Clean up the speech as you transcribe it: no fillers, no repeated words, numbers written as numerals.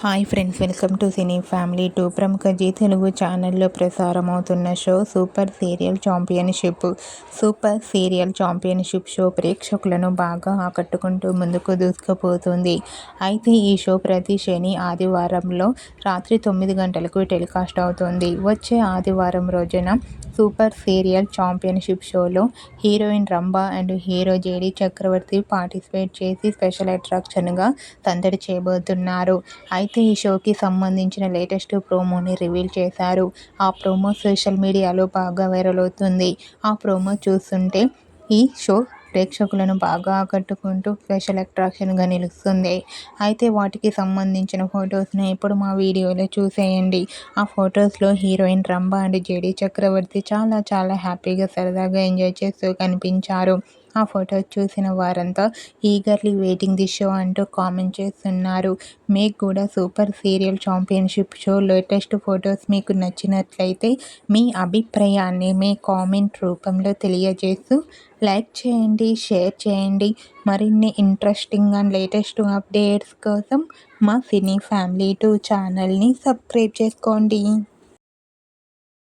Hi friends, welcome to cine family 2. ప్రముఖ Zee Telugu ఛానల్లో ప్రసారమవుతున్న show super serial championship. Super serial championship show ప్రేక్షకులను బాగా ఆకట్టుకుంటూ ముందుకు దూసుకుపోతుంది. అయితే ఈ షో ప్రతి శని, ఆదివారంలో రాత్రి 9 గంటలకు టెలికాస్ట్ అవుతుంది. వచ్చే ఆదివారం రోజున సూపర్ సీరియల్ ఛాంపియన్షిప్ షోలో heroine Rambha and hero JD Chakravarthy participate చేసి స్పెషల్ అట్రాక్షన్గా సందడి చేయబోతున్నారు. అయితే ఈ షోకి సంబంధించిన లేటెస్ట్ ప్రోమోని రివీల్ చేశారు. ఆ ప్రోమో సోషల్ మీడియాలో బాగా వైరల్ అవుతుంది. ఆ ప్రోమో చూస్తుంటే ఈ షో ప్రేక్షకులను బాగా ఆకట్టుకుంటూ స్పెషల్ అట్రాక్షన్గా నిలుస్తుంది. అయితే వాటికి సంబంధించిన ఫొటోస్ని ఇప్పుడు మా వీడియోలో చూసేయండి. ఆ ఫొటోస్లో హీరోయిన్ రంభ అండ్ జేడీ చక్రవర్తి చాలా చాలా హ్యాపీగా సరదాగా ఎంజాయ్ చేస్తూ కనిపించారు. ఆ ఫొటోస్ చూసిన వారంతా ఈగర్లీ వెయిటింగ్ ది షో అంటూ కామెంట్ చేస్తున్నారు. మీకు కూడా super serial championship show latest photos మీకు నచ్చినట్లయితే మీ అభిప్రాయాన్ని మీ కామెంట్ రూపంలో తెలియజేస్తూ లైక్ చేయండి, షేర్ చేయండి. మరిన్ని ఇంట్రెస్టింగ్ అండ్ లేటెస్ట్ అప్డేట్స్ కోసం మా సినీ ఫ్యామిలీ 2 ఛానల్ని సబ్స్క్రైబ్ చేసుకోండి.